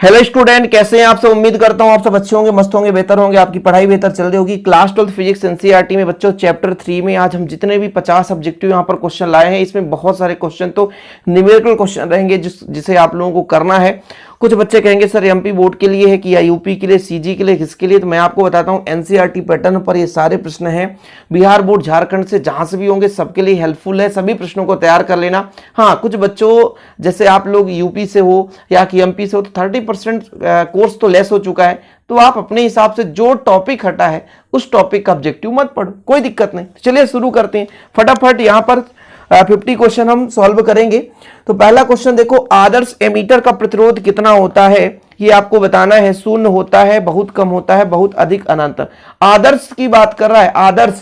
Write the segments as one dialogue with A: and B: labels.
A: Hello student, कैसे हैं आप सब। उम्मीद करता हूं आप सब अच्छे होंगे, मस्त होंगे, बेहतर होंगे, आपकी पढ़ाई बेहतर चल रही होगी। क्लास 12 फिजिक्स एनसीईआरटी में बच्चों चैप्टर 3 में आज हम जितने भी 50 ऑब्जेक्टिव यहां पर क्वेश्चन लाए हैं, इसमें बहुत सारे क्वेश्चन तो न्यूमेरिकल क्वेश्चन रहेंगे जिसे आप लोगों को करना है। कुछ बच्चे कहेंगे सर एमपी बोर्ड के लिए है कि या यूपी के लिए, सीजी के लिए, किसके लिए। तो मैं आपको बताता हूं एनसीईआरटी पैटर्न पर ये सारे प्रश्न हैं। बिहार बोर्ड, झारखंड से, जहां से भी होंगे सबके लिए हेल्पफुल है। सभी प्रश्नों को तैयार कर लेना। हाँ, कुछ बच्चों जैसे आप लोग यूपी से हो या कि एमपी से हो तो 30% कोर्स तो लेस हो चुका है, तो आप अपने हिसाब से जो टॉपिक हटा है उस टॉपिक का ऑब्जेक्टिव मत पढ़ो, कोई दिक्कत नहीं। चलिए शुरू करते हैं फटाफट। यहां पर 50 क्वेश्चन हम सॉल्व करेंगे। तो पहला क्वेश्चन देखो, आदर्श एमीटर का प्रतिरोध कितना होता है, ये आपको बताना है। शून्य होता है, बहुत कम होता है, बहुत अधिक, अनंत। आदर्श की बात कर रहा है, आदर्श।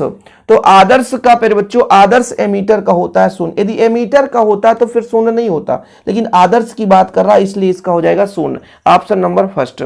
A: तो आदर्श का फिर बच्चों आदर्श एमीटर का होता है शून्य। यदि एमीटर का होता तो फिर शून्य नहीं होता, लेकिन आदर्श की बात कर रहा है इसलिए इसका हो जाएगा शून्य। Option number first.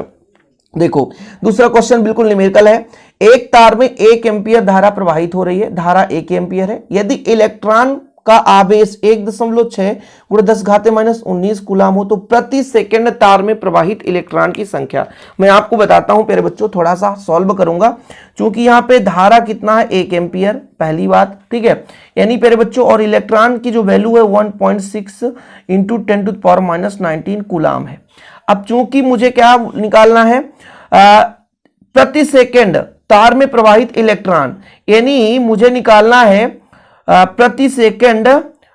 A: देखो दूसरा क्वेश्चन बिल्कुल न्यूमेरिकल है। एक तार में 1 एम्पियर धारा प्रवाहित हो रही है, धारा 1 एम्पियर है। यदि इलेक्ट्रॉन का आवेश 1.6 × 10⁻⁻19 कूलाम हो तो प्रति सेकंड तार में प्रवाहित इलेक्ट्रॉन की संख्या। मैं आपको बताता हूं प्यारे बच्चों, थोड़ा सा सॉल्व करूंगा क्योंकि यहां पे धारा कितना है, 1 एम्पियर, पहली बात, ठीक है। यानी प्यारे बच्चों, और इलेक्ट्रॉन की जो वैल्यू है 1.6 × 10⁻⁻19 कूलाम है। अब चूंकि मुझे क्या निकालना है, प्रति सेकंड तार में प्रवाहित इलेक्ट्रॉन, यानी मुझे निकालना है प्रति सेकंड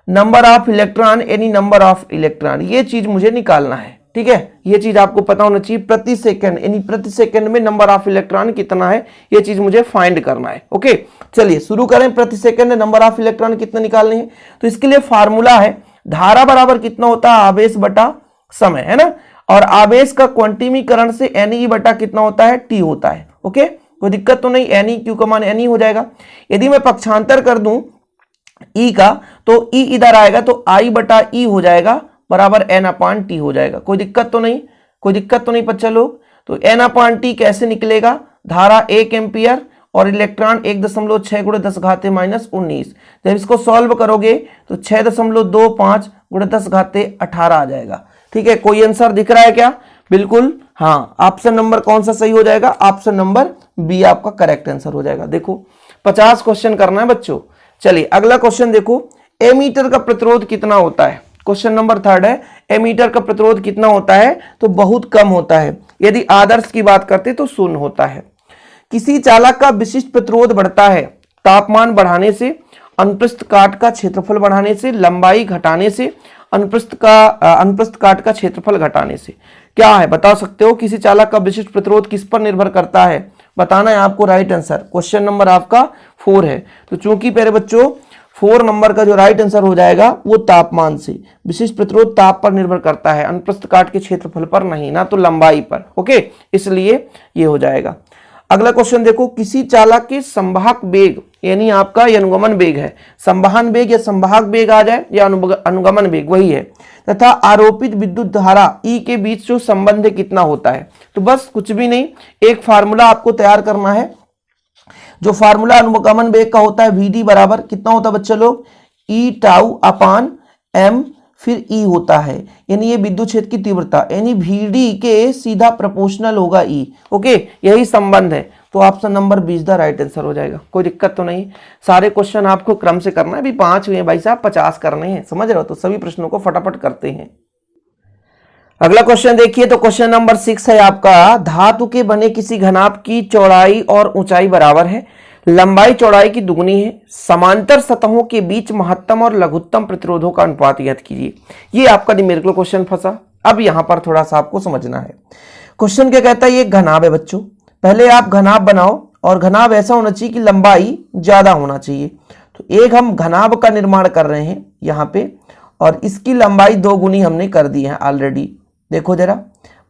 A: नंबर ऑफ इलेक्ट्रॉन, यानी नंबर ऑफ इलेक्ट्रॉन, ये चीज मुझे निकालना है, ठीक है। ये चीज आपको पता होना चाहिए, प्रति सेकंड यानी प्रति सेकंड में नंबर ऑफ इलेक्ट्रॉन कितना है, ये चीज मुझे फाइंड करना है। ओके, चलिए शुरू करें। प्रति सेकंड नंबर ऑफ इलेक्ट्रॉन कितने निकालने हैं, तो इसके लिए फार्मूला है, धारा बराबर कितना होता है, आवेश बटा समय, है ना। और आवेश का क्वांटिमीकरण से Ne बटा कितना होता है, T होता है। ओके, कोई दिक्कत तो नहीं, Ne Q का मान Ne हो जाएगा। यदि मैं पक्षांतर कर दूं E का, तो E इधर आएगा तो I बटा E हो जाएगा बराबर N/T हो जाएगा। कोई दिक्कत तो नहीं, कोई दिक्कत तो नहीं बच्चा लोग। तो N/T कैसे निकलेगा, धारा 1 एम्पियर और इलेक्ट्रॉन 1.6 × 10⁻⁻19। जब इसको सॉल्व करोगे तो 6.25 × 10⁻18 आ जाएगा, ठीक है। कोई आंसर दिख रहा है क्या, बिल्कुल हाँ। ऑप्शन नंबर कौन सा सही हो जाएगा, ऑप्शन नंबर बी आपका करेक्ट आंसर हो जाएगा। देखो 50 क्वेश्चन करना है बच्चों। चलिए अगला क्वेश्चन देखो, एमीटर का प्रतिरोध कितना होता है। क्वेश्चन नंबर 3 है, एमीटर का प्रतिरोध कितना होता है, तो बहुत कम होता है। यदि आदर्श की बात करते तो शून्य होता है। किसी चालक का विशिष्ट प्रतिरोध बढ़ता है तापमान बढ़ाने से, अनुप्रस्थ काट का क्षेत्रफल बढ़ाने से, लंबाई घटाने से, अनुप्रस्थ काट का क्षेत्रफल घटाने से। क्या है बता सकते हो, किसी चालक का विशिष्ट प्रतिरोध किस पर निर्भर करता है, बताना है आपको। राइट आंसर क्वेश्चन नंबर आपका 4 है। तो चूंकि प्यारे बच्चों 4 नंबर का जो राइट आंसर हो जाएगा वो तापमान से, विशिष्ट प्रतिरोध ताप पर निर्भर करता है, अनुप्रस्थ काट के क्षेत्रफल पर नहीं, ना तो लंबाई पर। ओके, इसलिए ये हो जाएगा। अगला क्वेश्चन देखो, किसी चालक के संवाहक वेग, यानी आपका अनुगमन वेग है, संवहन वेग या संवाहक वेग आ जाए या अनुगमन वेग वही है, तथा आरोपित विद्युत धारा E के बीच जो संबंध है कितना होता है। तो बस कुछ भी नहीं, एक फार्मूला आपको तैयार करना है। जो फार्मूला अनुगमन वेग का होता है, VD बराबर कितना होता है बच्चे लोग, E/m फिर E होता है, यानी ये विद्युत क्षेत्र की तीव्रता, यानी VD के सीधा प्रोपोर्शनल होगा E। ओके, यही संबंध है। तो option number 20 the right answer हो जाएगा। कोई दिक्कत तो नहीं, सारे क्वेश्चन आपको क्रम से करना है। अभी 5 हुए हैं भाई साहब, 50 करने हैं, समझ रहे हो। तो सभी प्रश्नों को फटाफट करते हैं। अगला क्वेश्चन देखिए, तो क्वेश्चन नंबर 6 है आपका, धातु के बने किसी घनाभ की चौड़ाई और ऊंचाई बराबर है, लंबाई चौड़ाई की दुगनी है, समांतर सतहों के बीच महत्तम और लघुत्तम प्रतिरोधों का अनुपात ज्ञात कीजिए। ये आपका न्यूमेरिकल क्वेश्चन फंसा। अब यहां पर थोड़ा सा आपको समझना है। क्वेश्चन क्या कहता है, ये घनाभ है बच्चों। पहले आप घनाभ बनाओ, और घनाभ ऐसा होना चाहिए कि लंबाई ज्यादा होना चाहिए। तो एक हम घनाभ का निर्माण कर रहे हैं यहां पे, और इसकी लंबाई 2 गुनी हमने कर दी है ऑलरेडी। देखो जरा,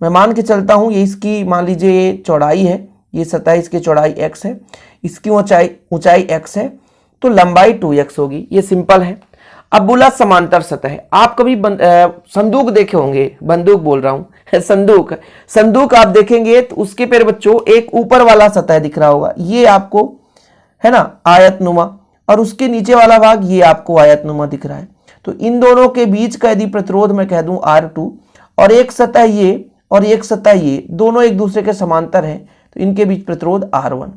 A: मैं मान के चलता हूं ये इसकी, मान लीजिए ये चौड़ाई है, ये सतह इसकी चौड़ाई x है, इसकी ऊंचाई x है, तो लंबाई 2x होगी। ये सिंपल है। अब बोला समांतर सतह, आप कभी संदूक देखे होंगे, बंदूक बोल रहा हूं संदूक आप देखेंगे तो उसके पे बच्चों एक ऊपर वाला सतह दिख रहा होगा, ये आपको है ना आयतनुमा, और उसके नीचे वाला भाग ये आपको आयतनुमा दिख रहा है। तो इन दोनों के बीच का यदि प्रतिरोध मैं कह दूं R2, और एक सतह ये और एक सतह ये, दोनों एक दूसरे के समांतर हैं, तो इनके बीच प्रतिरोध R1।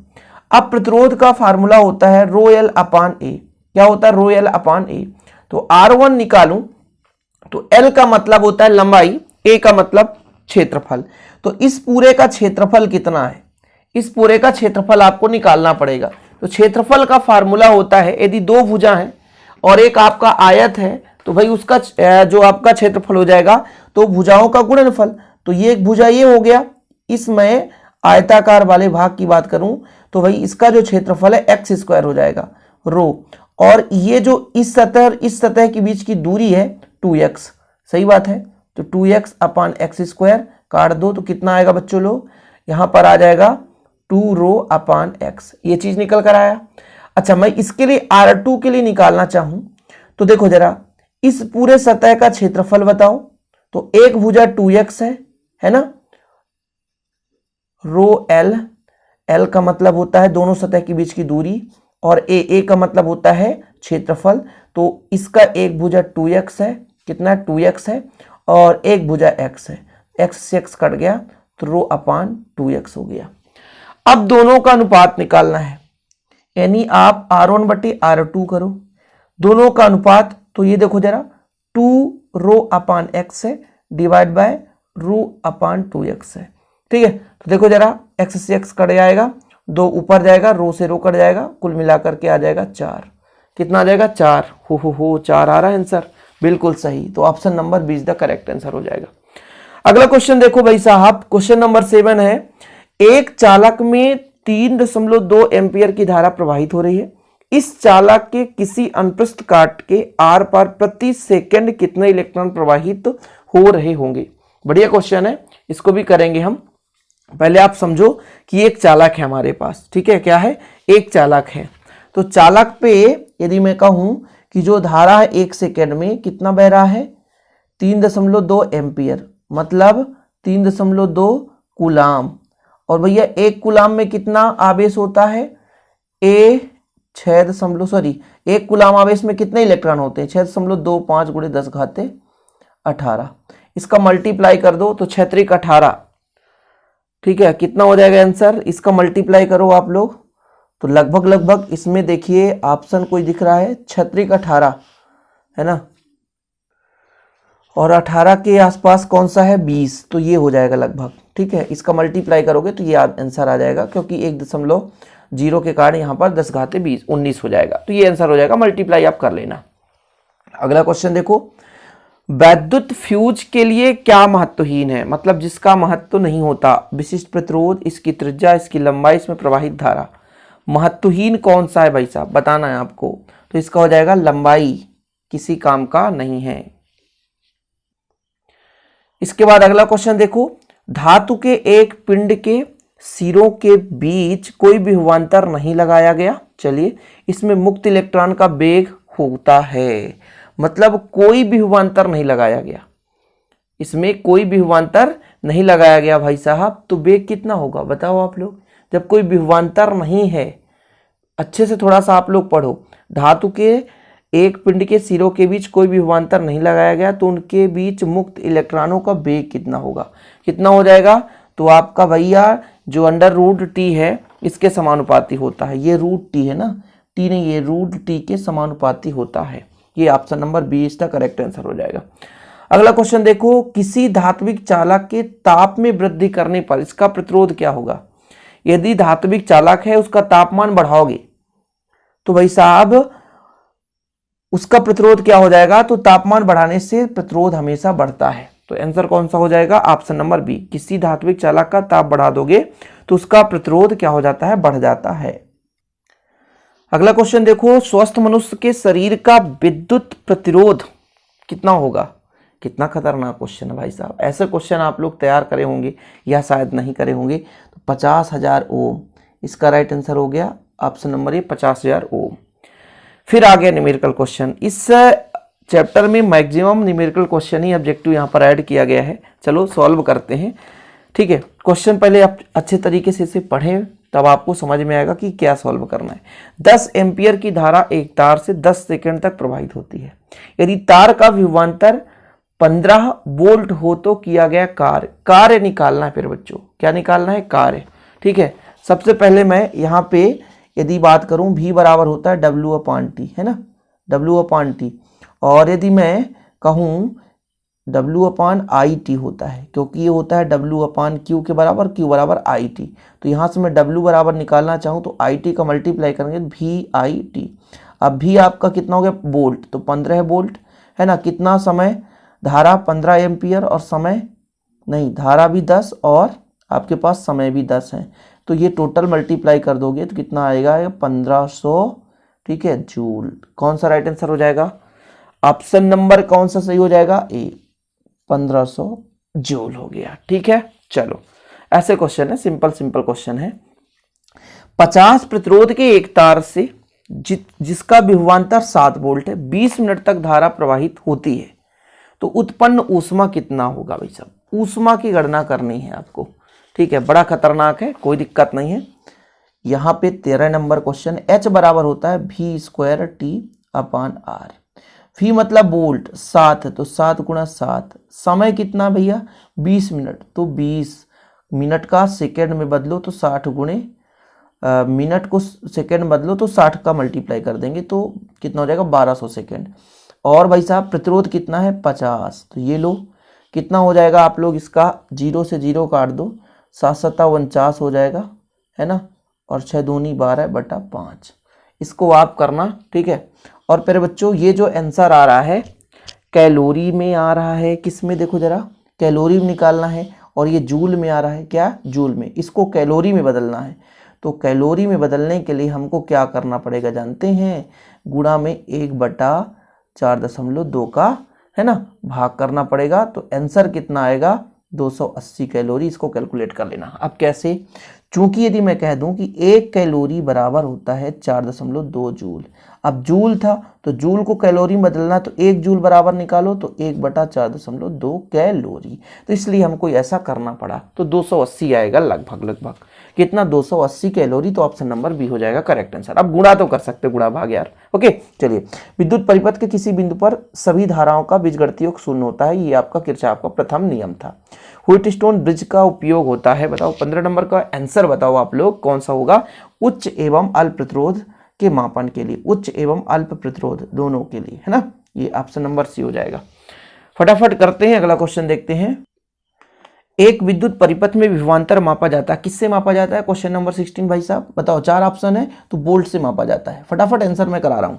A: अब प्रतिरोध का फार्मूला होता है रो एल अपान ए। क्या होता है? रो एल अपान ए। तो R1 निकालूं तो L का मतलब होता है लंबाई, A का मतलब क्षेत्रफल। तो इस पूरे का क्षेत्रफल कितना है? इस पूरे का क्षेत्रफल आपको निकालना पड़ेगा। तो क्षेत्रफल का फार्मूला होता है, यदि दो भुजा हैं और एक आपका आयत है तो भाई उसका जो आपका क्षेत्रफल हो जाएगा तो भुजाओं का गुणनफल। तो ये एक भुजा ये हो गया, इसमें आयताकार वाले भाग की बात करूं तो भाई इसका जो क्षेत्रफल है एक्स स्क्वायर हो जाएगा रो, और ये जो इस सतह और इस सतह के बीच की दूरी है 2x। सही बात है। तो 2x अपान एक्स स्क्वायर काट दो तो कितना आएगा बच्चों लोग? यहां पर आ जाएगा 2 रो अपान एक्स। ये चीज निकल कर आया। अच्छा, मैं इसके लिए R2 के लिए निकालना चाहूं तो देखो जरा, इस पूरे सतह का क्षेत्रफल बताओ। तो एक भुजा 2x है ना, रो एल, एल का मतलब होता है दोनों सतह के बीच की दूरी, और ए का मतलब होता है क्षेत्रफल। तो इसका एक भुजा 2x है, कितना 2x है, और एक भुजा x है, x से x कट गया तो रो अपान 2x हो गया। अब दोनों का अनुपात निकालना है, यानी आप R1 बटे R2 करो, दोनों का अनुपात। तो ये देखो जरा, 2 रो अपान x है divide by rho upon 2x है। ठीक है, तो देखो जरा, x से x कट जाएगा, 2 ऊपर जाएगा, रो से रो कट जाएगा, कुल मिलाकर के आ जाएगा 4। कितना आ जाएगा? 4। हो 4 आ रहा है आंसर, बिल्कुल सही। तो option number b is the correct answer हो जाएगा। अगला क्वेश्चन देखो भाई साहब, क्वेश्चन नंबर 7 है, एक चालक में 3.2 एम्पियर की धारा प्रवाहित हो रही है। इस चालक के किसी अनुप्रस्थ काट के आर पार प्रति सेकंड कितने इलेक्ट्रॉन प्रवाहित हो रहे होंगे? बढ़िया क्वेश्चन है, इसको भी करेंगे हम। पहले आप समझो कि एक चालक है हमारे पास, ठीक है, क्या है? एक चालक है। तो चालक पे यदि मैं कहूं कि जो धारा है 1 सेकेंड में कितना बह रहा है? 3.2 एम्पियर, मतलब 3.2 कूलाम। और भैया 1 कूलाम में कितना आवेश होता है? 1 कूलाम आवेश में कितने इलेक्ट्रॉन होते हैं? 6.25 गुणे 10 घाते 18। इसका मल्टीप्लाई कर दो तो 6 त्रिक 18। ठीक है, कितना हो जाएगा आंसर? इसका मल्टीप्लाई करो आप लोग तो लगभग इसमें देखिए ऑप्शन कोई दिख रहा है, 6 त्रिक 18 है ना, और 18 के आसपास कौन सा है? 20। तो ये हो जाएगा लगभग। ठीक है, इसका मल्टीप्लाई करोगे तो ये आंसर आ जाएगा, क्योंकि 1.0 के कारण यहाँ पर 10 घाते 20 19 हो जाएगा। तो ये आंसर हो जाएगा, मल्टीप्लाई आप कर लेना। अगला क्वेश्चन देखो, वैद्युत फ्यूज के लिए क्या महत्वहीन है? मतलब जिसका महत्व नहीं होता। विशिष्ट प्रतिरोध, इसकी त्रिज्या, इसकी लंबाई, इसमें प्रवाहित धारा। महत्वहीन कौन सा है भाई साहब, बताना है आपको। तो इसका हो जाएगा लंबाई, किसी काम का नहीं है। इसके बाद अगला क्वेश्चन देखो, धातु के एक पिंड के सिरों के बीच कोई विभवांतर नहीं लगाया गया। चलिए, इसमें मुक्त इलेक्ट्रॉन का वेग होता है, मतलब कोई विभवांतर नहीं लगाया गया, इसमें कोई विभवांतर नहीं लगाया गया भाई साहब। तो वेग कितना होगा बताओ आप लोग, जब कोई विभवांतर नहीं है। अच्छे से थोड़ा सा आप लोग पढ़ो, धातु के एक पिंड के सिरों के बीच कोई विभवांतर नहीं लगाया गया तो उनके बीच मुक्त इलेक्ट्रॉनों का वेग कितना होगा? कितना हो जाएगा? तो आपका भैया जो अंडर रूट टी है इसके समानुपाती होता है। ये रूट टी है ना, टी नहीं, ये रूट टी के समानुपाती होता है। ये ऑप्शन नंबर बी इसका करेक्ट आंसर हो जाएगा। अगला क्वेश्चन देखो, किसी धात्विक चालक के ताप में वृद्धि करने पर इसका प्रतिरोध क्या होगा? यदि धात्विक चालक है उसका तापमान बढ़ाओगे तो भाई साहब उसका प्रतिरोध क्या हो जाएगा? तो तापमान बढ़ाने से प्रतिरोध हमेशा बढ़ता है। तो आंसर कौन सा हो जाएगा? Option number b. किसी धात्विक चालक का ताप बढ़ा दोगे तो उसका प्रतिरोध क्या हो जाता है? बढ़ जाता है। अगला क्वेश्चन देखो, स्वस्थ मनुष्य के शरीर का विद्युत प्रतिरोध कितना होगा? कितना खतरनाक क्वेश्चन है भाई साहब। ऐसे क्वेश्चन आप लोग तैयार करे होंगे या शायद नहीं करे होंगे। तो 50,000 ओम इसका राइट आंसर हो गया, ऑप्शन नंबर ए 50,000 ओम। फिर आ गया न्यूमेरिकल क्वेश्चन। इस चैप्टर में मैक्सिमम न्यूमेरिकल क्वेश्चन ही ऑब्जेक्टिव यहाँ पर ऐड किया गया है। चलो सॉल्व करते हैं। ठीक है, क्वेश्चन पहले आप अच्छे तरीके से इसे पढ़ें, तब आपको समझ में आएगा कि क्या सॉल्व करना है। 10 एम्पियर की धारा एक तार से 10 सेकंड तक प्रवाहित होती है। यदि तार का विभवांतर 15 वोल्ट हो तो किया गया कार्य, कार्य निकालना है। फिर बच्चों क्या निकालना है? कार्य। ठीक है, सबसे पहले मैं यहाँ पे यदि बात करूं V बराबर होता है W/T, है ना, W/T। और यदि मैं कहूं W/IT होता है, क्योंकि ये होता है W/Q के बराबर, Q बराबर IT। तो यहाँ से मैं W बराबर निकालना चाहूँ तो IT का मल्टीप्लाई करेंगे VIT। अब भी आपका कितना हो गया? वोल्ट, तो 15 वोल्ट, है ना। कितना समय? धारा 15 एम्पियर और समय नहीं, धारा भी 10 और आपके पास समय भी 10 है। तो ये टोटल मल्टीप्लाई कर दोगे तो कितना आएगा? 1500, ठीक है, जूल। कौन सा राइट आंसर हो जाएगा? ऑप्शन नंबर कौन सा सही हो जाएगा? ए, 1500 जूल हो गया। ठीक है, चलो ऐसे क्वेश्चन है, सिंपल सिंपल क्वेश्चन है। 50 प्रतिरोध के एक तार से जिसका विभवांतर 7 वोल्ट है, 20 मिनट तक धारा प्रवाहित होती है, तो उत्पन्न ऊष्मा कितना होगा? भाई साहब ऊष्मा की गणना करनी है आपको। ठीक है, बड़ा खतरनाक है, कोई दिक्कत नहीं है। यहाँ पे 13 नंबर क्वेश्चन, H बराबर होता है V²T/R। V मतलब वोल्ट, 7 है तो 7 × 7। समय कितना भैया? 20 मिनट, तो 20 मिनट का सेकेंड में बदलो तो 60 गुणे मिनट को सेकेंड बदलो तो 60 का मल्टीप्लाई कर देंगे तो कितना हो जाएगा? 1200 सेकेंड। और भाई साहब प्रतिरोध कितना है? 50। तो ये लो कितना हो जाएगा? आप लोग इसका 0 से 0 काट दो, 7 7 49 हो जाएगा, है ना। और 6 दूनी 12/5, इसको आप करना। ठीक है, और फिर बच्चों ये जो आंसर आ रहा है कैलोरी में आ रहा है, किस में? देखो जरा, कैलोरी में निकालना है। और ये जूल में आ रहा है, क्या? जूल में। इसको कैलोरी में बदलना है। तो कैलोरी में बदलने के लिए हमको क्या करना पड़ेगा जानते हैं? गुणा में 1/4.2 का, है ना, भाग करना पड़ेगा। तो आंसर कितना आएगा? 280 कैलोरी। इसको कैलकुलेट कर लेना। अब कैसे? चूंकि यदि मैं कह दूं कि 1 कैलोरी बराबर होता है 4.2 जूल। अब जूल था तो जूल को कैलोरी में बदलना, तो 1 जूल बराबर निकालो तो 1/4.2 कैलोरी। तो इसलिए हमको ऐसा करना पड़ा। तो 280 आएगा लगभग लगभग। कितना? 280 कैलोरी। तो ऑप्शन नंबर बी हो जाएगा करेक्ट आंसर। अब गुणा तो कर सकते, गुणा भाग यार। ओके, चलिए। विद्युत परिपथ के किसी बिंदु पर सभी धाराओं का बीजगणितीय योग शून्य होता है, ये आपका किरचॉफ का प्रथम नियम था। व्हीटस्टोन ब्रिज का उपयोग होता है, बताओ 15 नंबर का आंसर बताओ आप लोग कौन सा होगा? उच्च एवं अल्प प्रतिरोध के मापन के लिए, उच्च एवं अल्प प्रतिरोध दोनों के लिए, है ना। ये ऑप्शन नंबर सी हो जाएगा। फटाफट करते हैं, अगला क्वेश्चन देखते हैं। एक विद्युत परिपथ में विभवांतर मापा जाता है, किससे मापा जाता है? क्वेश्चन नंबर 16 भाई साहब बताओ। 4 ऑप्शन है तो वोल्ट से मापा जाता है। फटाफट आंसर मैं करा रहा हूं।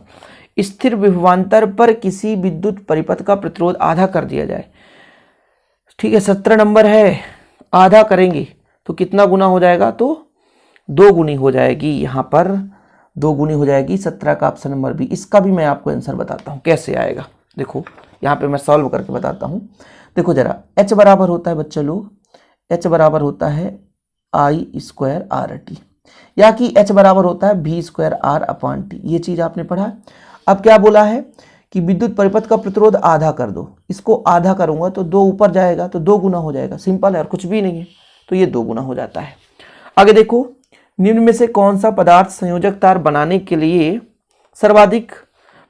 A: स्थिर विभवांतर पर किसी विद्युत परिपथ का प्रतिरोध आधा कर दिया जाए। ठीक है, 17 नंबर है। आधा करेंगे तो कितना गुना हो जाएगा? तो 2 गुनी हो जाएगी। यहाँ पर 2 गुनी हो जाएगी। 17 का ऑप्शन नंबर बी। इसका भी मैं आपको आंसर बताता हूँ कैसे आएगा। देखो यहाँ पे मैं सॉल्व करके बताता हूँ। देखो जरा, H बराबर होता है बच्चे लोग, H बराबर होता है I²RT, या कि H बराबर होता है V²R/T। ये चीज आपने पढ़ा। अब क्या बोला है कि विद्युत परिपथ का प्रतिरोध आधा कर दो। इसको आधा करूंगा तो 2 ऊपर जाएगा तो 2 गुना हो जाएगा। सिंपल है और कुछ भी नहीं है, तो ये 2 गुना हो जाता है। आगे देखो, निम्न में से कौन सा पदार्थ संयोजक तार बनाने के लिए सर्वाधिक,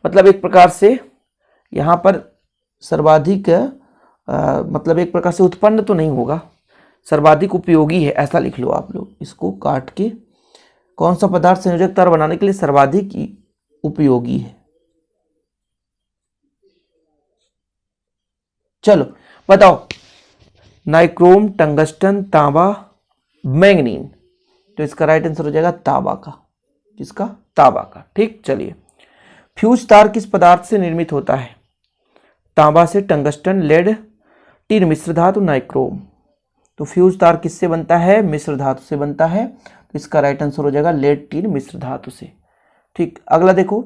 A: मतलब एक प्रकार से यहाँ पर सर्वाधिक मतलब एक प्रकार से उत्पन्न तो नहीं होगा, सर्वाधिक उपयोगी है, ऐसा लिख लो आप लोग। इसको काट के, कौन सा पदार्थ संयोजक तार बनाने के लिए सर्वाधिक उपयोगी है? चलो बताओ। नाइक्रोम, टंगस्टन, तांबा, मैंगनीन। तो इसका राइट आंसर हो जाएगा तांबा का। किसका? तांबा का। ठीक, चलिए। फ्यूज तार किस पदार्थ से निर्मित होता है? तांबा से, टंगस्टन, लेड, टिन, मिश्र धातु, नाइक्रोम। तो फ्यूज तार किससे बनता है? मिश्र धातु से बनता है। तो इसका राइट आंसर हो जाएगा लेड, टिन, मिश्र धातु से। ठीक, अगला देखो।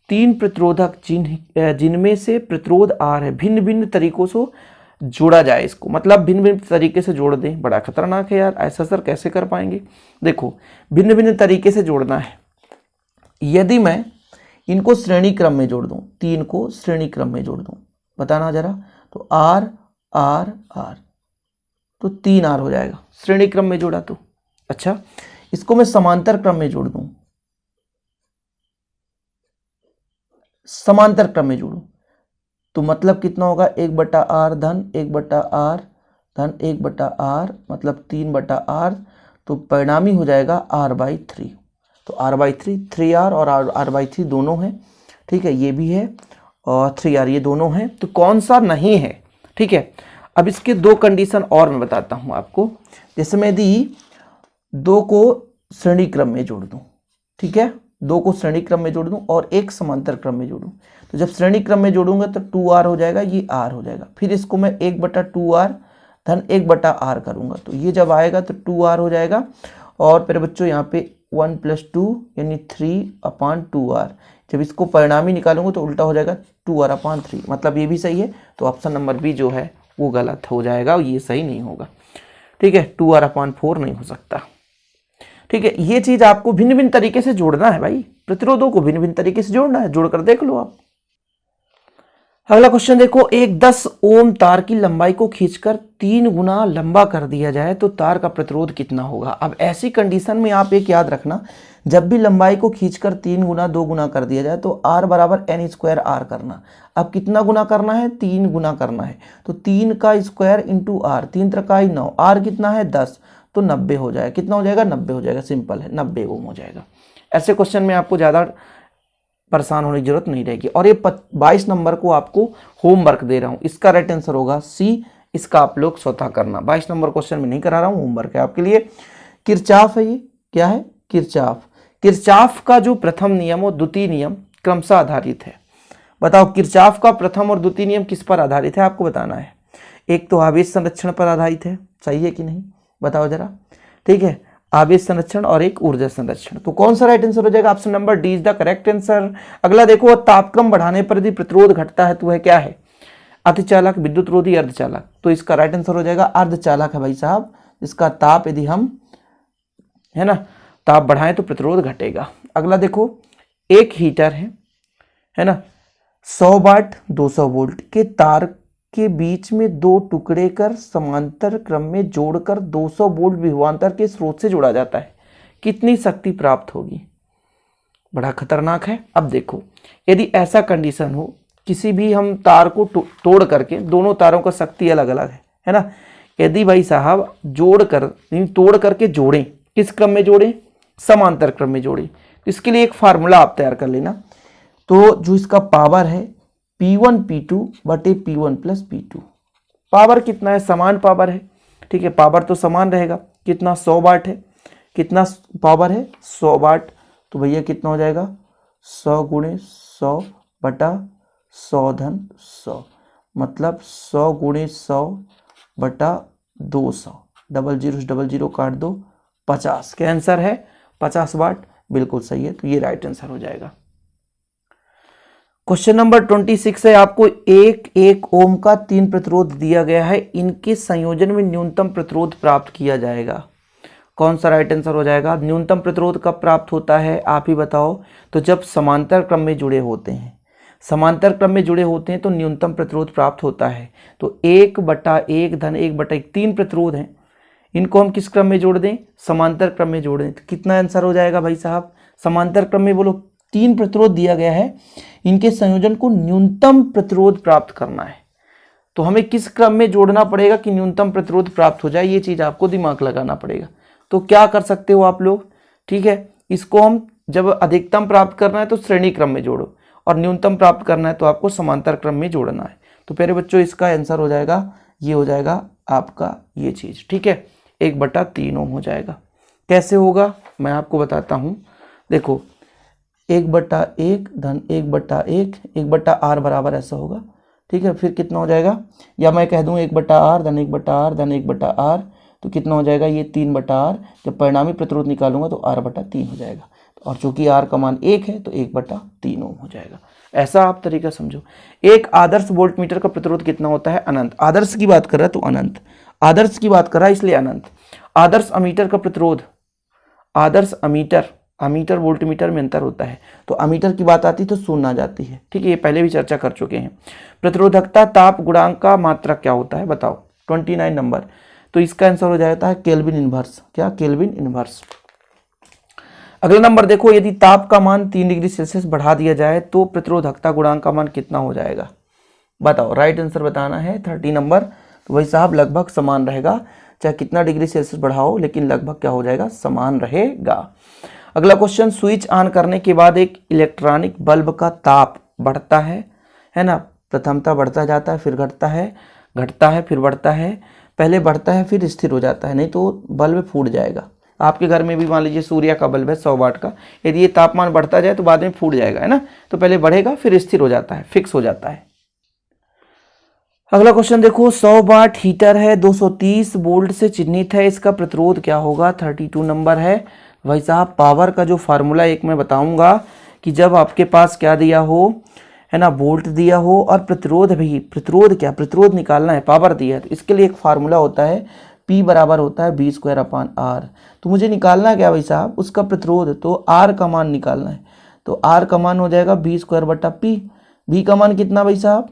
A: 3 प्रतिरोधक जिनमें से प्रतिरोध आर है, भिन्न भिन्न तरीकों से जोड़ा जाए। इसको मतलब भिन्न भिन्न तरीके से जोड़ दें। बड़ा खतरनाक है यार, ऐसा सर कैसे कर पाएंगे? देखो, भिन्न भिन्न तरीके से जोड़ना है। यदि मैं इनको श्रेणी क्रम में जोड़ दूं, 3 को श्रेणी क्रम में जोड़ दूं, बताना जरा। तो आर आर आर, तो 3 आर हो जाएगा श्रेणी क्रम में जोड़ा तो। अच्छा, इसको मैं समांतर क्रम में जोड़ दूं, समांतर क्रम में जोड़ूं तो मतलब कितना होगा 1/r धन 1/r धन 1/r मतलब 3/r, तो परिणामी हो जाएगा r/3। तो r/3 3r और r/3 दोनों हैं, ठीक है, ये भी है और 3r ये दोनों हैं, तो कौन सा नहीं है, ठीक है। अब इसके दो कंडीशन और मैं बताता हूं आपको। जैसे मैं यदि 2 को श्रेणी क्रम में जोड़ दूं, ठीक है, 2 को श्रेणी क्रम में जोड़ दूं और एक समांतर क्रम में जोड़ूं, तो जब श्रेणी क्रम में जोड़ूंगा तो 2r हो जाएगा, ये r हो जाएगा। फिर इसको मैं 1/2r धन 1/r करूंगा, तो ये जब आएगा तो 2r हो जाएगा। और फिर बच्चों यहाँ पे 1 + 2 यानी 3/2r, जब इसको परिणामी निकालूंगा तो उल्टा हो जाएगा 2r/3, मतलब ये भी सही है। तो ऑप्शन नंबर बी जो है वो गलत हो जाएगा, ये सही नहीं होगा, ठीक है, 2r/4 नहीं हो सकता, ठीक है। ये चीज आपको भिन्न भिन्न तरीके से जोड़ना है भाई, प्रतिरोधों को भिन्न भिन्न तरीके से जोड़ना है, जोड़कर देख लो आप। अगला क्वेश्चन देखो, एक 10 ओम तार की लंबाई को खींचकर 3 गुना लंबा कर दिया जाए तो तार का प्रतिरोध कितना होगा। अब ऐसी कंडीशन में आप एक याद रखना, जब भी लंबाई को खींचकर 3 गुना 2 गुना कर दिया जाए तो r बराबर n² r करना। अब कितना गुना करना है, 3 गुना करना है, तो 3 का स्क्वायर इंटू r, 3 3 9, r कितना है 10, तो 90 हो जाएगा। कितना हो जाएगा, 90 हो जाएगा, सिंपल है, 90 ओम हो जाएगा। ऐसे क्वेश्चन में आपको ज़्यादा परेशान होने की जरूरत नहीं रहेगी। और ये 22 नंबर को आपको होमवर्क दे रहा हूँ, इसका राइट आंसर होगा सी, इसका आप लोग स्वतः करना। 22 नंबर क्वेश्चन में नहीं करा रहा हूँ, होमवर्क है आपके लिए। किरचॉफ है, ये क्या है, किरचॉफ। किरचॉफ का जो प्रथम नियम और द्वितीय नियम क्रमशः आधारित है। बताओ किरचॉफ का प्रथम और द्वितीय नियम किस पर आधारित है, आपको बताना है। एक तो आवेश संरक्षण पर आधारित है, सही है कि नहीं, बताओ जरा, ठीक है, आवेश संरक्षण और एक ऊर्जा संरक्षण। तो कौन सा राइट आंसर हो जाएगा, option number D is the correct answer. अगला देखो, तापक्रम बढ़ाने पर यदि प्रतिरोध घटता है तो वह क्या है, अतिचालक, विद्युत रोधी, अर्धचालक। तो इसका राइट आंसर हो जाएगा अर्धचालक है भाई साहब। इसका ताप यदि हम, है ना, ताप बढ़ाएं तो प्रतिरोध घटेगा। अगला देखो, एक हीटर है ना, 100 वाट 200 वोल्ट के तार के बीच में 2 टुकड़े कर समांतर क्रम में जोड़कर 200 वोल्ट विभवांतर के स्रोत से जोड़ा जाता है, कितनी शक्ति प्राप्त होगी। बड़ा खतरनाक है। अब देखो, यदि ऐसा कंडीशन हो, किसी भी हम तार को तोड़ करके, दोनों तारों का शक्ति अलग अलग है ना, यदि भाई साहब जोड़कर तोड़ करके जोड़ें, किस क्रम में जोड़ें, समांतर क्रम में जोड़ें, तो इसके लिए एक फार्मूला आप तैयार कर लेना। तो जो इसका पावर है P1 P2 बटे P1 + P2, पावर कितना है, समान पावर है, ठीक है, पावर तो समान रहेगा। कितना, 100 वाट है, कितना पावर है 100 वाट, तो भैया कितना हो जाएगा 100 × 100 बटा 100 धन 100, मतलब 100 × 100 बटा 200, 00 काट दो, 50 क्या आंसर है, 50 वाट, बिल्कुल सही है। तो ये राइट आंसर हो जाएगा। क्वेश्चन नंबर 26 है, आपको 1 ओम का 3 प्रतिरोध दिया गया है, इनके संयोजन में न्यूनतम प्रतिरोध प्राप्त किया जाएगा। कौन सा राइट आंसर हो जाएगा। न्यूनतम प्रतिरोध कब प्राप्त होता है, आप ही बताओ। तो जब समांतर क्रम में जुड़े होते हैं, समांतर क्रम में जुड़े होते हैं तो न्यूनतम प्रतिरोध प्राप्त होता है। तो 1/1 धन 1/1 3 प्रतिरोध हैं, इनको हम किस क्रम में जोड़ दें, समांतर क्रम में जोड़ दें, तो कितना आंसर हो जाएगा भाई साहब, समांतर क्रम में बोलो 3 प्रतिरोध दिया गया है, इनके संयोजन को न्यूनतम प्रतिरोध प्राप्त करना है। तो हमें किस क्रम में जोड़ना पड़ेगा कि न्यूनतम प्रतिरोध प्राप्त हो जाए, ये चीज आपको दिमाग लगाना पड़ेगा। तो क्या कर सकते हो आप लोग, ठीक है, इसको हम जब अधिकतम प्राप्त करना है तो श्रेणी क्रम में जोड़ो, और न्यूनतम प्राप्त करना है तो आपको समांतर क्रम में जोड़ना है। तो प्यारे बच्चों, इसका आंसर हो जाएगा, ये हो जाएगा आपका ये चीज, ठीक है, 1/3 ओम हो जाएगा। कैसे होगा मैं आपको बताता हूं। देखो 1/1 धन 1/1, 1/r बराबर ऐसा होगा, ठीक है। फिर कितना हो जाएगा, या मैं कह दूं 1/r धन 1/r धन 1/r, तो कितना हो जाएगा, ये 3/r। जब परिणामी प्रतिरोध निकालूंगा तो r/3 हो जाएगा, और चूंकि r का मान 1 है तो 1/3 ओम हो जाएगा। ऐसा आप तरीका समझो। एक आदर्श वोल्टमीटर का प्रतिरोध कितना होता है, अनंत। आदर्श की बात कर रहा है तो अनंत, आदर्श की बात कर रहा है इसलिए अनंत। आदर्श अमीटर का प्रतिरोध, आदर्श अमीटर वोल्टमीटर में अंतर होता है, तो अमीटर की बात आती तो शून्य आ जाती है, ठीक है, ये पहले भी चर्चा कर चुके हैं। प्रतिरोधकता ताप गुणांक का मात्रक क्या होता है, बताओ, 29 नंबर। तो इसका आंसर हो जाता है केल्विन इनवर्स। क्या, केल्विन इनवर्स। अगला नंबर देखो, यदि ताप का मान 3 डिग्री सेल्सियस बढ़ा दिया जाए तो प्रतिरोधकता गुणांक का मान कितना हो जाएगा, बताओ, राइट आंसर बताना है 30 नंबर। तो भाई साहब लगभग समान रहेगा, चाहे कितना डिग्री सेल्सियस बढ़ाओ लेकिन लगभग क्या हो जाएगा, समान रहेगा। अगला क्वेश्चन, स्विच ऑन करने के बाद एक इलेक्ट्रॉनिक बल्ब का ताप बढ़ता है ना, प्रथमतः बढ़ता जाता है, फिर घटता है फिर बढ़ता है, पहले बढ़ता है फिर स्थिर हो जाता है, नहीं तो बल्ब फूट जाएगा। आपके घर में भी मान लीजिए सूर्य का बल्ब है 100 वाट का, यदि ये तापमान बढ़ता जाए तो बाद में फूट जाएगा, है ना। तो पहले बढ़ेगा फिर स्थिर हो जाता है, फिक्स हो जाता है। अगला क्वेश्चन देखो, 100 वाट हीटर है, 230 वोल्ट से चिन्हित है, इसका प्रतिरोध क्या होगा, 32 नंबर है। भाई साहब पावर का जो फार्मूला एक मैं बताऊंगा कि जब आपके पास क्या दिया हो, है ना, वोल्ट दिया हो और प्रतिरोध भी, प्रतिरोध निकालना है, पावर दिया है, तो इसके लिए एक फार्मूला होता है, P बराबर होता है V²/R। तो मुझे निकालना क्या भाई साहब, उसका प्रतिरोध, तो R का मान निकालना है। तो R का मान हो जाएगा V²/P। V का मान कितना भाई साहब,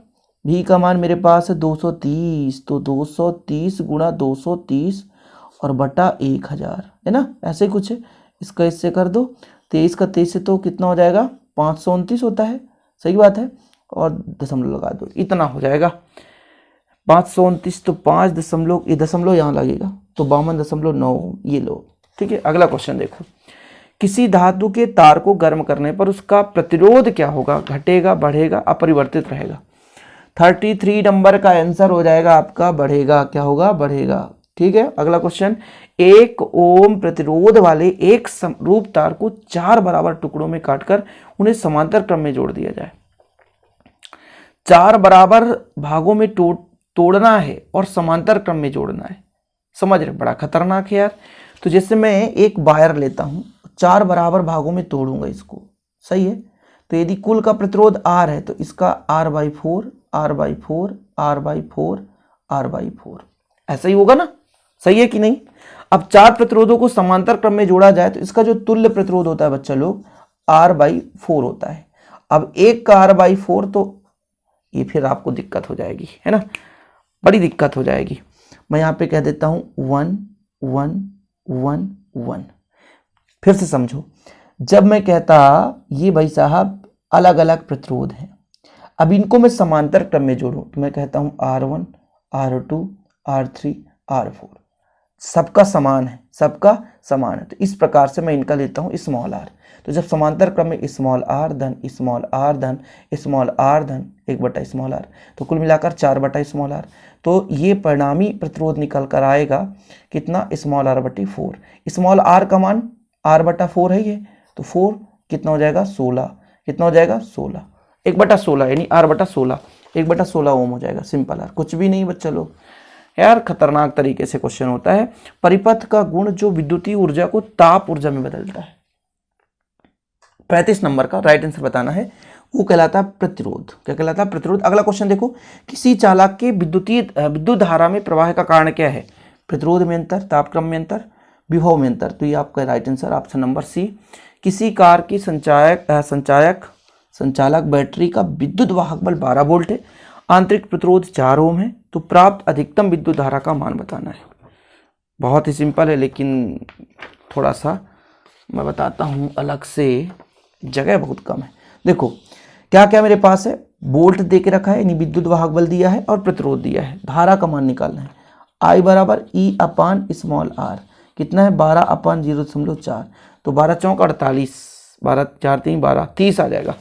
A: V का मान मेरे पास है 230, तो 230 गुणा 230 और बटा 1000, है ना, ऐसे कुछ है। इसका इससे कर दो, 23 का 23 से तो कितना हो जाएगा, 529 होता है, सही बात है, और दशमलव लगा दो, इतना हो जाएगा 529। तो 5 दशमलव, ये दशमलव यहाँ लगेगा, तो 52.9, ये लो, ठीक है। अगला क्वेश्चन देखो, किसी धातु के तार को गर्म करने पर उसका प्रतिरोध क्या होगा, घटेगा, बढ़ेगा, अपरिवर्तित रहेगा। 33 नंबर का आंसर हो जाएगा आपका बढ़ेगा, क्या होगा, बढ़ेगा, ठीक है। अगला क्वेश्चन, 1 ओम प्रतिरोध वाले एक समरूप तार को 4 बराबर टुकड़ों में काटकर उन्हें समांतर क्रम में जोड़ दिया जाए। 4 बराबर भागों में तोड़ना है और समांतर क्रम में जोड़ना है, समझ रहे, बड़ा खतरनाक है यार। तो जैसे मैं एक वायर लेता हूं, 4 बराबर भागों में तोड़ूंगा इसको, सही है। तो यदि कुल का प्रतिरोध R है तो इसका R/4, R/4, R/4, R/4, ऐसा ही होगा ना, सही है कि नहीं। अब 4 प्रतिरोधों को समांतर क्रम में जोड़ा जाए तो इसका जो तुल्य प्रतिरोध होता है बच्चा लोग, R/4 होता है। अब एक का R/4, तो ये फिर आपको दिक्कत हो जाएगी, है ना, बड़ी दिक्कत हो जाएगी। मैं यहाँ पे कह देता हूँ 1 1 1 1। फिर से समझो, जब मैं कहता ये भाई साहब अलग अलग प्रतिरोध हैं, अब इनको मैं समांतर क्रम में जोड़ूं तो मैं कहता हूँ R1, R2, R3, R4, सबका समान है, सबका समान है। तो इस प्रकार से मैं इनका लेता हूँ स्मॉल r। तो जब समांतर क्रम में स्मॉल r धन स्मॉल r धन स्मॉल r धन 1/स्मॉल r, तो कुल मिलाकर 4/स्मॉल r। तो ये परिणामी प्रतिरोध निकल कर आएगा कितना, स्मॉल r/4। स्मॉल r का मान r/4 है ये, तो 4 कितना हो जाएगा, 16, कितना हो जाएगा, 16, 1/16 यानी r/16, 1/16 ओम हो जाएगा, सिंपल r, कुछ भी नहीं बच्चा लोग। यार खतरनाक तरीके से क्वेश्चन होता है। परिपथ का गुण जो विद्युतीय ऊर्जा को ताप ऊर्जा में बदलता है, 35 नंबर का राइट आंसर बताना है, वो कहलाता है प्रतिरोध। क्या कहलाता है, प्रतिरोध। अगला क्वेश्चन देखो, किसी चालक के विद्युत धारा में प्रवाह का कारण क्या है, प्रतिरोध में अंतर, तापक्रम में अंतर, विभव में अंतर। तो ये आपका right answer option number c. किसी कार की संचालक बैटरी का विद्युत वाहक बल 12 वोल्ट है, आंतरिक प्रतिरोध 4 ओम है, तो प्राप्त अधिकतम विद्युत धारा का मान बताना है। बहुत ही सिंपल है, लेकिन थोड़ा सा मैं बताता हूँ अलग से, जगह बहुत कम है। देखो क्या क्या मेरे पास है, वोल्ट दे के रखा है यानी विद्युत वाहक बल दिया है और प्रतिरोध दिया है, धारा का मान निकालना है। I बराबर E/स्मॉल r कितना है, 12/0.4, तो 12 चौक 48, 12 4 3 12, 30 आ जाएगा,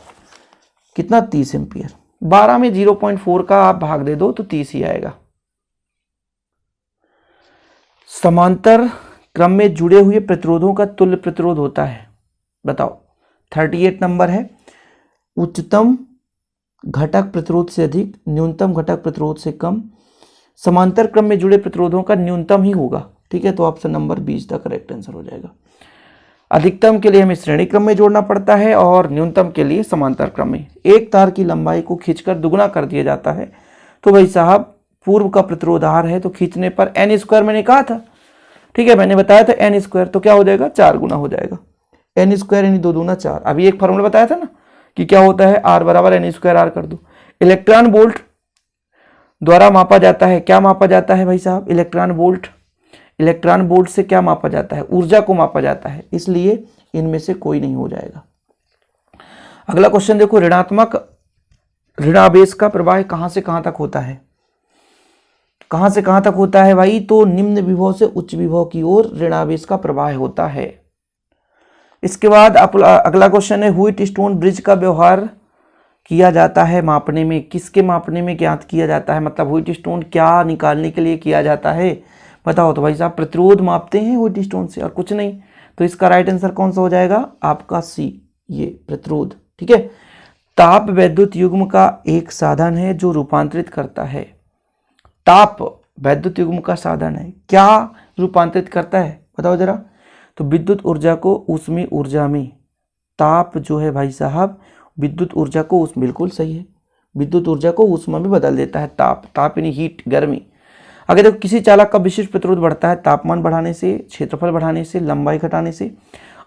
A: कितना, 30 एम्पियर। 12 में 0.4 का आप भाग दे दो तो 30 ही आएगा। समांतर क्रम में जुड़े हुए प्रतिरोधों का तुल्य प्रतिरोध होता है, बताओ। 38 नंबर है, उच्चतम घटक प्रतिरोध से अधिक, न्यूनतम घटक प्रतिरोध से कम, समांतर क्रम में जुड़े प्रतिरोधों का न्यूनतम ही होगा, ठीक है। तो ऑप्शन नंबर 20 का करेक्ट आंसर हो जाएगा। अधिकतम के लिए हमें श्रेणी क्रम में जोड़ना पड़ता है और न्यूनतम के लिए समांतर क्रम में। एक तार की लंबाई को खींचकर दुगुना कर दिया जाता है, तो भाई साहब पूर्व का प्रतिरोध R है, तो खींचने पर n² मैंने कहा था, ठीक है, मैंने बताया था n², तो क्या हो जाएगा, 4 गुना हो जाएगा, n² यानी 2 दूना 4। अभी एक फॉर्मूला बताया था ना कि क्या होता है, R बराबर n² R कर दो। इलेक्ट्रॉन वोल्ट द्वारा मापा जाता है, क्या मापा जाता है भाई साहब, इलेक्ट्रॉन वोल्ट। इलेक्ट्रॉन वोल्ट से क्या मापा जाता है, ऊर्जा को मापा जाता है, इसलिए इनमें से कोई नहीं हो जाएगा। अगला क्वेश्चन देखो, ऋणावेश का प्रवाह कहां से कहां तक होता है? कहां से कहां तक होता है भाई? तो निम्न विभव से उच्च विभव की ओर ऋणावेश का प्रवाह होता है। इसके बाद अगला क्वेश्चन है, व्हीट स्टोन ब्रिज का व्यवहार किया जाता है मापने में? किसके मापने में ज्ञात किया जाता है? मतलब व्हीट स्टोन क्या निकालने के लिए किया जाता है बताओ। तो भाई साहब प्रतिरोध मापते हैं व्हीट स्टोन से और कुछ नहीं। तो इसका राइट आंसर कौन सा हो जाएगा? आपका सी, ये प्रतिरोध। ठीक है। ताप वैद्युत युग्म का एक साधन है जो रूपांतरित करता है। ताप वैद्युत युग्म का साधन है, क्या रूपांतरित करता है बताओ जरा। तो विद्युत ऊर्जा को ऊष्मीय ऊर्जा में, ताप जो है भाई साहब विद्युत ऊर्जा को बिल्कुल सही है, विद्युत ऊर्जा को ऊष्मा में बदल देता है। ताप, ताप यानी हीट, गर्मी। अगर देखो किसी चालक का विशिष्ट प्रतिरोध बढ़ता है तापमान बढ़ाने से, क्षेत्रफल बढ़ाने से, लंबाई घटाने से,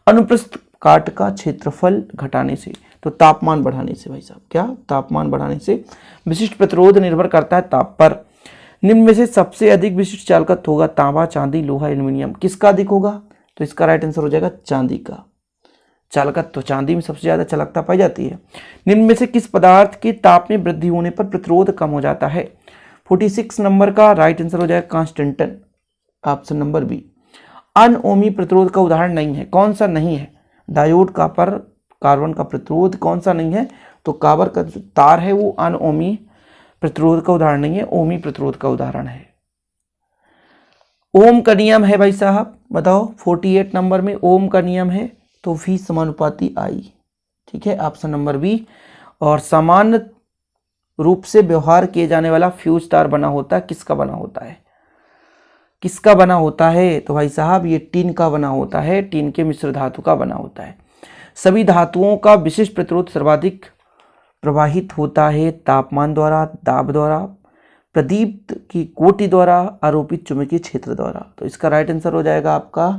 A: अनुप्रस्थ काट का क्षेत्रफल घटाने से। तो तापमान बढ़ाने से भाई साहब, क्या? तापमान बढ़ाने से। विशिष्ट प्रतिरोध निर्भर करता है ताप पर। निम्न में से सबसे अधिक विशिष्ट चालकत्व होगा तांबा, चांदी, लोहा, एल्यूमिनियम। किसका अधिक होगा? तो इसका राइट आंसर हो जाएगा चांदी का। चालकत्व तो चांदी में सबसे ज्यादा चालकता पाई जाती है। निम्न में से किस पदार्थ के ताप में वृद्धि होने पर प्रतिरोध कम हो जाता है? 46 नंबर का राइट आंसर हो जाएगा कांस्टेंटन, ऑप्शन नंबर बी। अनओमी प्रतिरोध का उदाहरण नहीं है, कौन सा नहीं है? डायोड, कॉपर, कार्बन का प्रतिरोध कौन सा नहीं है? तो कॉपर का जो तार है वो अनओमी प्रतिरोध का उदाहरण नहीं है, ओमी प्रतिरोध का उदाहरण है। ओम का नियम है भाई साहब बताओ, 48 नंबर में ओम का नियम है, तो V समानुपाती I। ठीक है, ऑप्शन नंबर बी। और समान रूप से व्यवहार किए जाने वाला फ्यूज तार बना होता है, किसका बना होता है? किसका बना होता है? तो भाई साहब ये टीन का बना होता है, टीन के मिश्र धातु का बना होता है। सभी धातुओं का विशिष्ट प्रतिरोध सर्वाधिक प्रवाहित होता है तापमान द्वारा, दाब द्वारा, प्रदीप्त की कोटि द्वारा, आरोपित चुंबकीय क्षेत्र द्वारा। तो इसका राइट आंसर हो जाएगा आपका,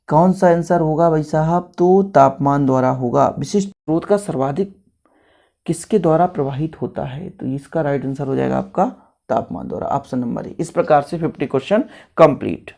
A: कौन सा आंसर होगा भाई साहब? तो तापमान द्वारा होगा। विशिष्ट प्रतिरोध का सर्वाधिक किसके द्वारा प्रवाहित होता है? तो इसका राइट आंसर हो जाएगा आपका तापमान द्वारा, ऑप्शन नंबर ए। इस प्रकार से 50 क्वेश्चन कंप्लीट।